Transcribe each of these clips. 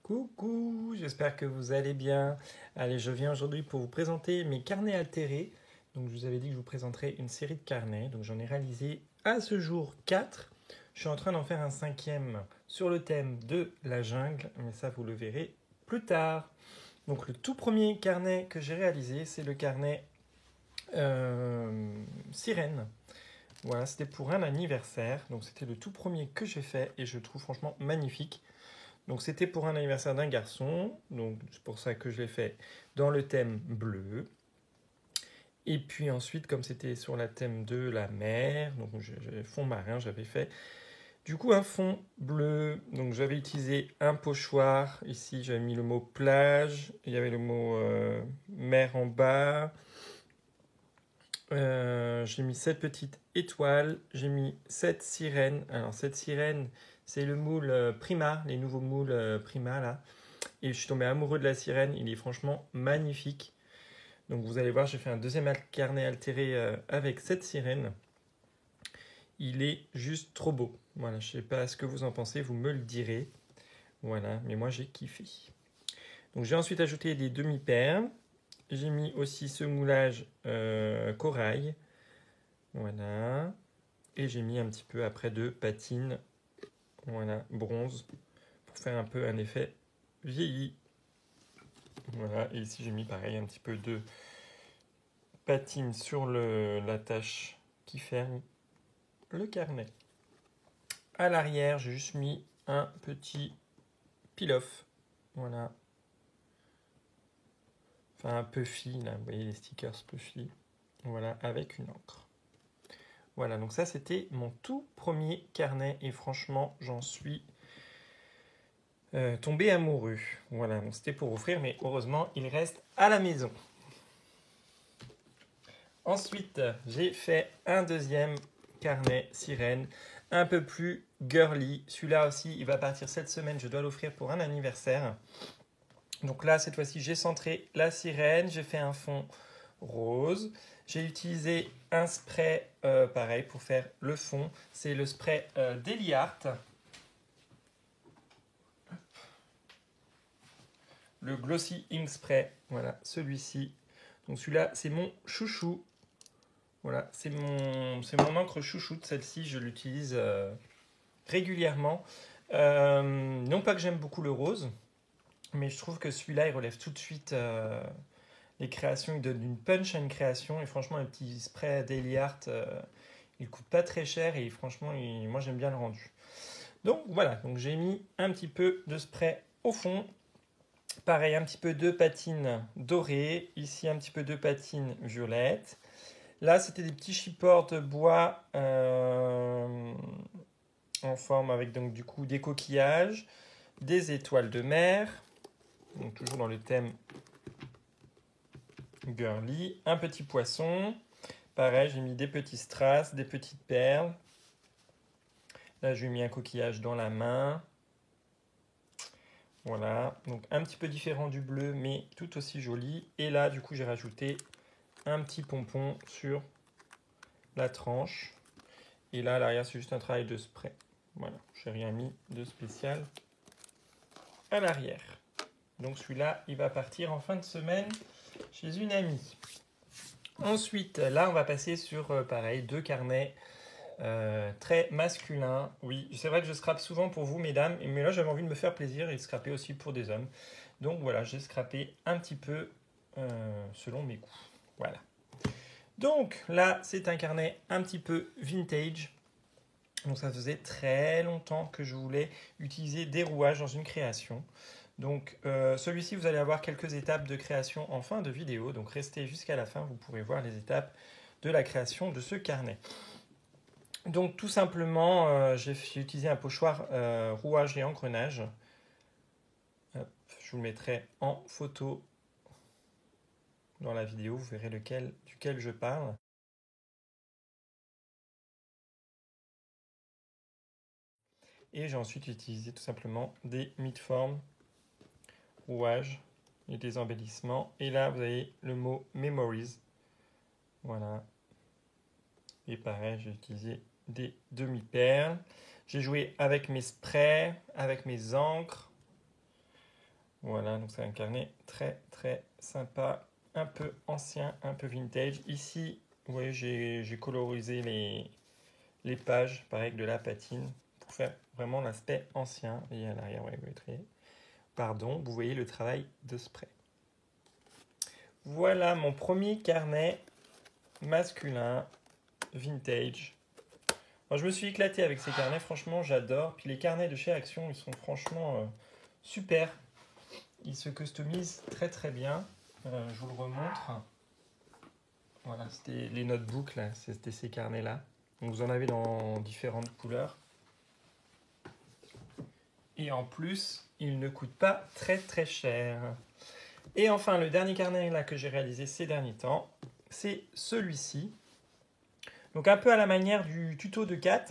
Coucou, j'espère que vous allez bien. Allez, je viens aujourd'hui pour vous présenter mes carnets altérés. Donc, je vous avais dit que je vous présenterais une série de carnets. Donc, j'en ai réalisé à ce jour 4. Je suis en train d'en faire un cinquième sur le thème de la jungle, mais ça, vous le verrez plus tard. Donc, le tout premier carnet que j'ai réalisé, c'est le carnet sirène. Voilà, c'était pour un anniversaire. Donc, c'était le tout premier que j'ai fait et je le trouve franchement magnifique. Donc c'était pour un anniversaire d'un garçon, donc c'est pour ça que je l'ai fait dans le thème bleu. Et puis ensuite, comme c'était sur le thème de la mer, donc fond marin, j'avais fait du coup un fond bleu. Donc j'avais utilisé un pochoir. Ici, j'avais mis le mot plage. Il y avait le mot mer en bas. J'ai mis 7 petites étoiles. J'ai mis 7 sirènes. Alors cette sirène, c'est le moule Prima, les nouveaux moules Prima là. Et je suis tombé amoureux de la sirène. Il est franchement magnifique. Donc vous allez voir, j'ai fait un deuxième carnet altéré avec cette sirène. Il est juste trop beau. Voilà, je ne sais pas ce que vous en pensez, vous me le direz. Voilà, mais moi j'ai kiffé. Donc j'ai ensuite ajouté des demi-perles. J'ai mis aussi ce moulage corail. Voilà. Et j'ai mis un petit peu après de patine. Voilà, bronze. Pour faire un peu un effet vieilli. Voilà, et ici j'ai mis pareil un petit peu de patine sur la tâche qui ferme le carnet. À l'arrière, j'ai juste mis un petit peel-off. Voilà. Enfin, un puffy, là, vous voyez les stickers puffy. Voilà, avec une encre. Voilà, donc ça, c'était mon tout premier carnet. Et franchement, j'en suis tombé amoureux. Voilà, donc c'était pour offrir, mais heureusement, il reste à la maison. Ensuite, j'ai fait un deuxième carnet sirène, un peu plus girly. Celui-là aussi, il va partir cette semaine. Je dois l'offrir pour un anniversaire. Donc là, cette fois-ci, j'ai centré la sirène. J'ai fait un fond rose. J'ai utilisé un spray, pareil, pour faire le fond. C'est le spray Daily Art. Le Glossy Ink Spray. Voilà, celui-ci. Donc celui-là, c'est mon chouchou. Voilà, c'est mon encre chouchoute, celle-ci, je l'utilise régulièrement. Non pas que j'aime beaucoup le rose, mais je trouve que celui-là, il relève tout de suite les créations, il donne une punch à une création, et franchement, un petit spray Daily Art, il coûte pas très cher, et franchement, moi j'aime bien le rendu. Donc voilà, donc j'ai mis un petit peu de spray au fond. Pareil, un petit peu de patine dorée, ici un petit peu de patine violette. Là, c'était des petits chippors de bois en forme avec donc du coup des coquillages, des étoiles de mer, donc toujours dans le thème girly, un petit poisson. Pareil, j'ai mis des petits strass, des petites perles. Là, j'ai mis un coquillage dans la main. Voilà, donc un petit peu différent du bleu, mais tout aussi joli. Et là, du coup, j'ai rajouté un petit pompon sur la tranche. Et là, à l'arrière, c'est juste un travail de spray. Voilà, je n'ai rien mis de spécial à l'arrière. Donc celui-là, il va partir en fin de semaine chez une amie. Ensuite, là, on va passer sur, pareil, deux carnets très masculins. Oui, c'est vrai que je scrape souvent pour vous, mesdames, mais là, j'avais envie de me faire plaisir et de scraper aussi pour des hommes. Donc voilà, j'ai scrapé un petit peu selon mes goûts. Voilà. Donc là, c'est un carnet un petit peu vintage. Donc ça faisait très longtemps que je voulais utiliser des rouages dans une création. Donc celui-ci, vous allez avoir quelques étapes de création en fin de vidéo. Donc restez jusqu'à la fin, vous pourrez voir les étapes de la création de ce carnet. Donc tout simplement, j'ai utilisé un pochoir rouage et engrenage. Hop, je vous le mettrai en photo dans la vidéo, vous verrez duquel je parle. Et j'ai ensuite utilisé tout simplement des mid-formes, rouages et des embellissements. Et là, vous avez le mot Memories. Voilà. Et pareil, j'ai utilisé des demi-perles. J'ai joué avec mes sprays, avec mes encres. Voilà, donc c'est un carnet très très sympa, un peu ancien, un peu vintage. Ici, vous voyez, j'ai colorisé les pages, pareil, avec de la patine, pour faire vraiment l'aspect ancien. Et à l'arrière, ouais, pardon, vous voyez le travail de spray. Voilà mon premier carnet masculin, vintage. Alors, je me suis éclaté avec ces carnets, franchement, j'adore. Puis les carnets de chez Action, ils sont franchement super. Ils se customisent très très bien. Je vous le remontre. Voilà, c'était les notebooks, là, c'était ces carnets-là. Donc, vous en avez dans différentes couleurs. Et en plus, ils ne coûtent pas très très cher. Et enfin, le dernier carnet là, que j'ai réalisé ces derniers temps, c'est celui-ci. Donc un peu à la manière du tuto de Kat,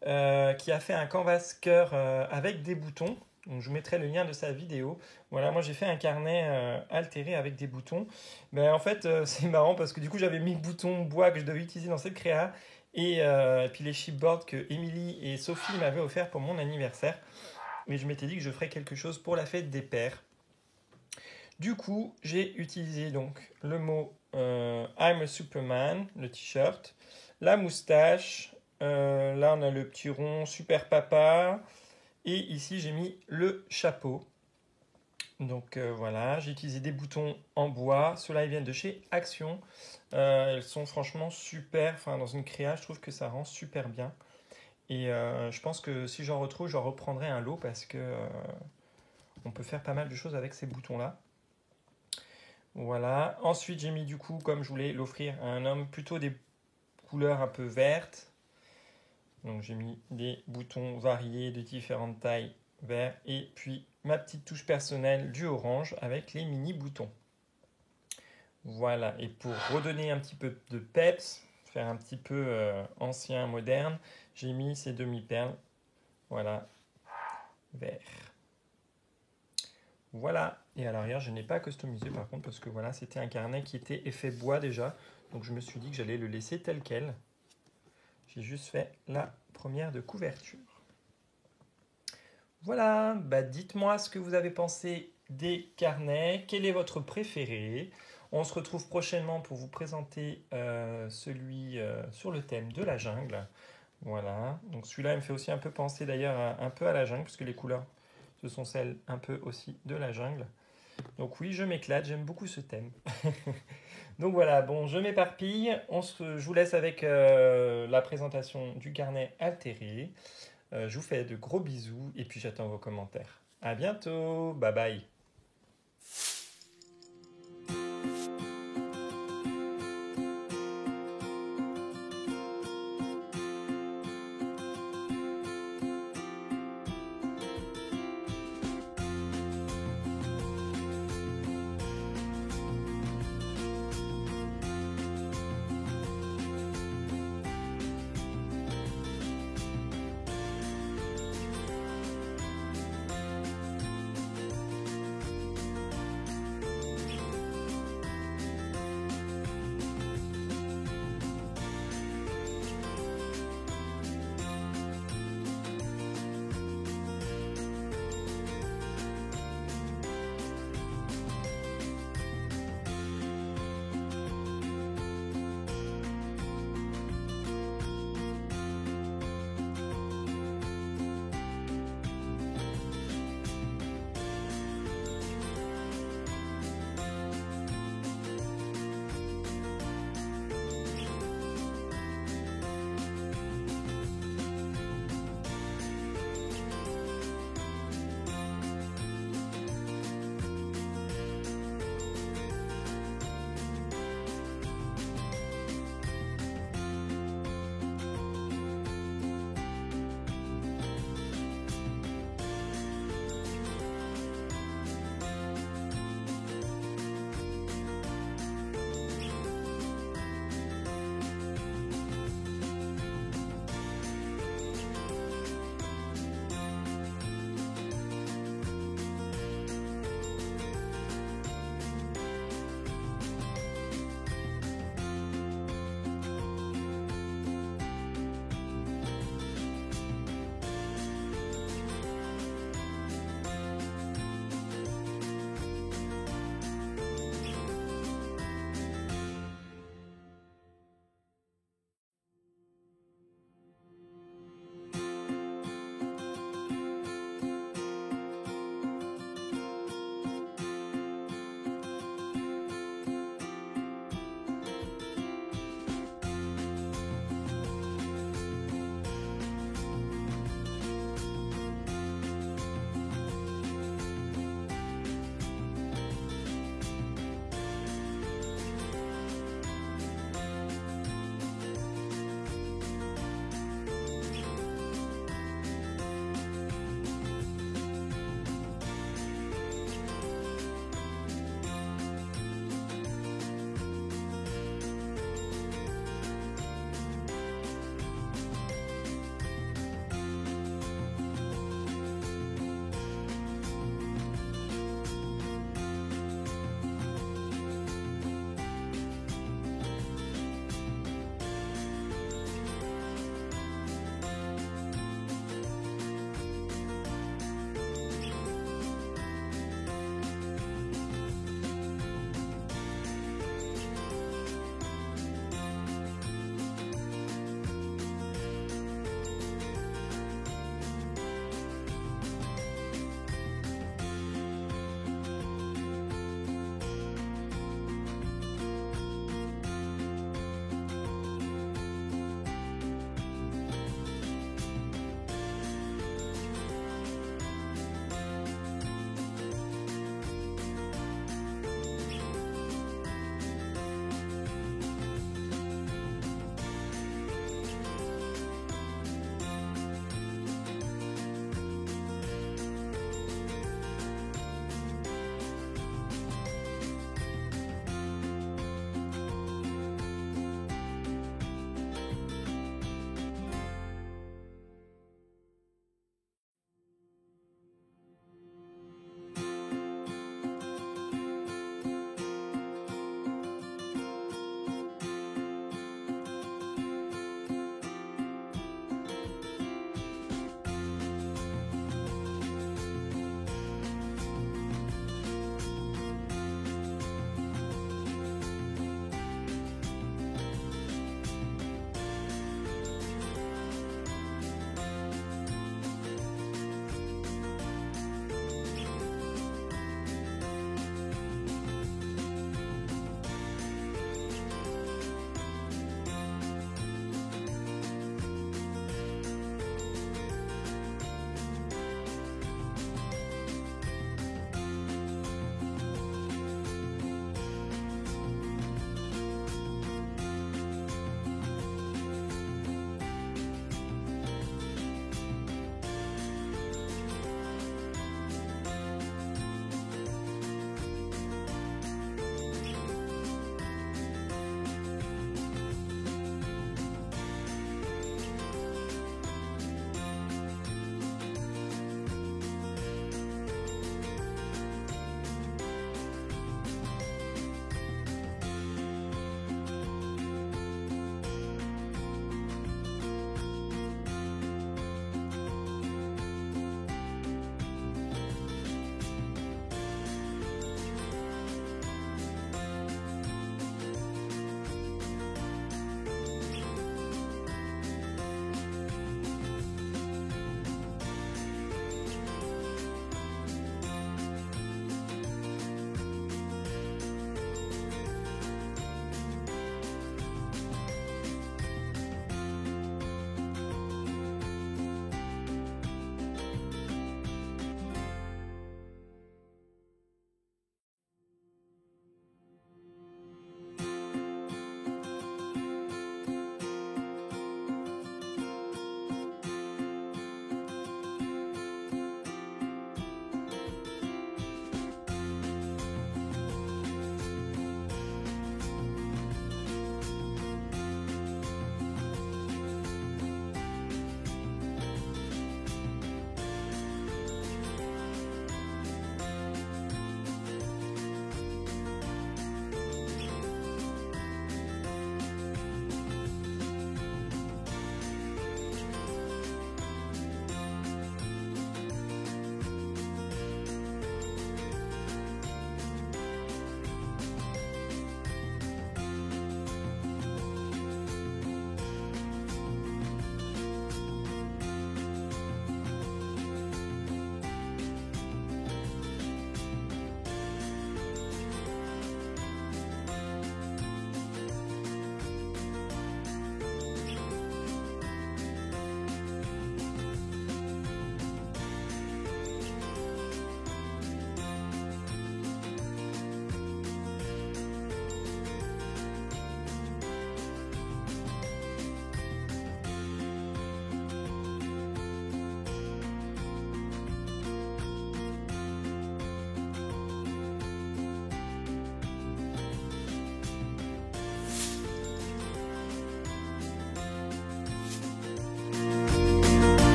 qui a fait un canvas cœur avec des boutons. Donc je vous mettrai le lien de sa vidéo. Voilà, moi j'ai fait un carnet altéré avec des boutons. Ben, en fait, c'est marrant parce que du coup j'avais mis le bouton bois que je devais utiliser dans cette créa. Et puis les chipboards que Émilie et Sophie m'avaient offert pour mon anniversaire. Mais je m'étais dit que je ferais quelque chose pour la fête des pères. Du coup, j'ai utilisé donc le mot I'm a Superman, le t-shirt, la moustache, là on a le petit rond super papa, et ici j'ai mis le chapeau. Donc voilà, j'ai utilisé des boutons en bois, ceux-là ils viennent de chez Action. Elles sont franchement super, enfin dans une créa je trouve que ça rend super bien. Et je pense que si j'en retrouve, j'en reprendrai un lot parce que on peut faire pas mal de choses avec ces boutons-là. Voilà. Ensuite, j'ai mis du coup, comme je voulais l'offrir à un homme, plutôt des couleurs un peu vertes. Donc j'ai mis des boutons variés de différentes tailles verts. Et puis ma petite touche personnelle du orange avec les mini boutons. Voilà. Et pour redonner un petit peu de peps, faire un petit peu ancien, moderne, j'ai mis ces demi-perles. Voilà. Vert. Voilà, et à l'arrière, je n'ai pas customisé par contre parce que voilà, c'était un carnet qui était effet bois déjà. Donc je me suis dit que j'allais le laisser tel quel. J'ai juste fait la première de couverture. Voilà, bah dites-moi ce que vous avez pensé des carnets. Quel est votre préféré? On se retrouve prochainement pour vous présenter celui sur le thème de la jungle. Voilà, donc celui-là, il me fait aussi un peu penser d'ailleurs un peu à la jungle puisque les couleurs, ce sont celles un peu aussi de la jungle. Donc oui, je m'éclate, j'aime beaucoup ce thème. Donc voilà, bon, je m'éparpille. Je vous laisse avec la présentation du carnet altéré. Je vous fais de gros bisous et puis j'attends vos commentaires. À bientôt, bye bye.